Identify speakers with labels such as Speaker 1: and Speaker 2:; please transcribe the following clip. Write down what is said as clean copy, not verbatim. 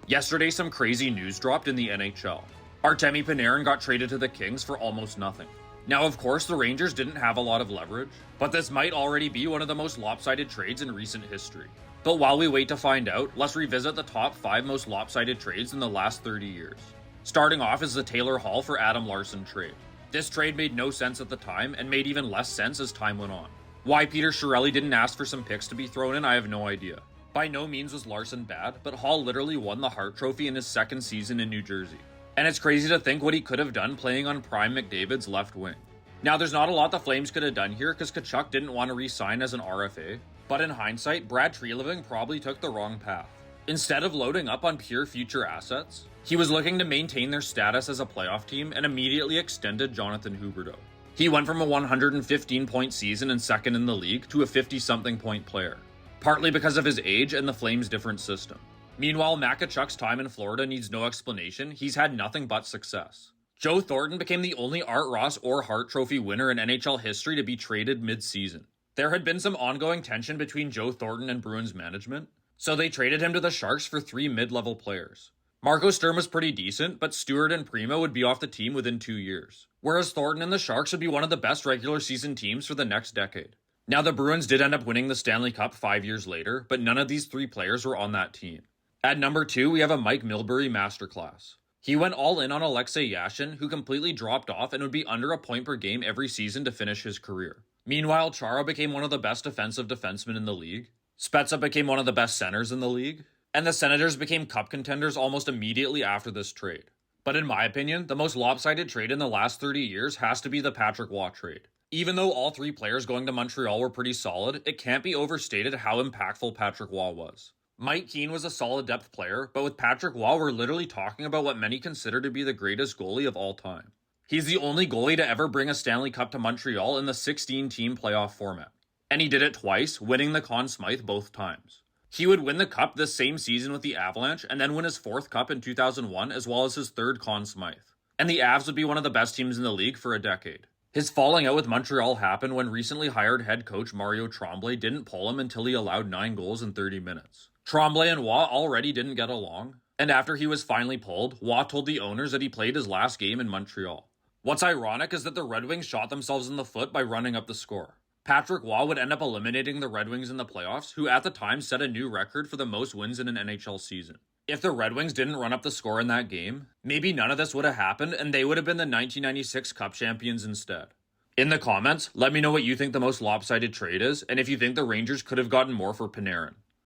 Speaker 1: Yesterday, some crazy news dropped in the NHL. Artemi Panarin got traded to the Kings for almost nothing. Now, of course, the Rangers didn't have a lot of leverage, but this might already be one of the most lopsided trades in recent history. But while we wait to find out, let's revisit the top 5 most lopsided trades in the last 30 years. Starting off is the Taylor Hall for Adam Larson trade. This trade made no sense at the time and made even less sense as time went on. Why Peter Chiarelli didn't ask for some picks to be thrown in, I have no idea. By no means was Larson bad, but Hall literally won the Hart Trophy in his second season in New Jersey. And it's crazy to think what he could have done playing on prime McDavid's left wing. Now, there's not a lot the Flames could have done here because Tkachuk didn't want to re-sign as an RFA, but in hindsight, Brad Treliving probably took the wrong path. Instead of loading up on pure future assets, he was looking to maintain their status as a playoff team and immediately extended Jonathan Huberdeau. He went from a 115-point season and second in the league to a 50-something point player, partly because of his age and the Flames' different system. Meanwhile, Matt Tkachuk's time in Florida needs no explanation. He's had nothing but success. Joe Thornton became the only Art Ross or Hart Trophy winner in NHL history to be traded mid-season. There had been some ongoing tension between Joe Thornton and Bruins management, so they traded him to the Sharks for 3 mid-level players. Marco Sturm was pretty decent, but Stewart and Primo would be off the team within 2 years, whereas Thornton and the Sharks would be one of the best regular season teams for the next decade. Now, the Bruins did end up winning the Stanley Cup 5 years later, but none of these 3 players were on that team. At number 2, we have a Mike Milbury masterclass. He went all in on Alexei Yashin, who completely dropped off and would be under a point per game every season to finish his career. Meanwhile, Chara became one of the best defensive defensemen in the league. Spezza became one of the best centers in the league. And the Senators became cup contenders almost immediately after this trade. But in my opinion, the most lopsided trade in the last 30 years has to be the Patrick Waugh trade. Even though all 3 players going to Montreal were pretty solid, it can't be overstated how impactful Patrick Waugh was. Mike Keane was a solid depth player, but with Patrick Waugh, we're literally talking about what many consider to be the greatest goalie of all time. He's the only goalie to ever bring a Stanley Cup to Montreal in the 16-team playoff format. And he did it twice, winning the Conn Smythe both times. He would win the Cup this same season with the Avalanche and then win his 4th Cup in 2001 as well as his 3rd Conn Smythe. And the Avs would be one of the best teams in the league for a decade. His falling out with Montreal happened when recently hired head coach Mario Tremblay didn't pull him until he allowed 9 goals in 30 minutes. Tremblay and Waugh already didn't get along, and after he was finally pulled, Waugh told the owners that he played his last game in Montreal. What's ironic is that the Red Wings shot themselves in the foot by running up the score. Patrick Waugh would end up eliminating the Red Wings in the playoffs, who at the time set a new record for the most wins in an NHL season. If the Red Wings didn't run up the score in that game, maybe none of this would have happened and they would have been the 1996 Cup champions instead. In the comments, let me know what you think the most lopsided trade is and if you think the Rangers could have gotten more for Panarin.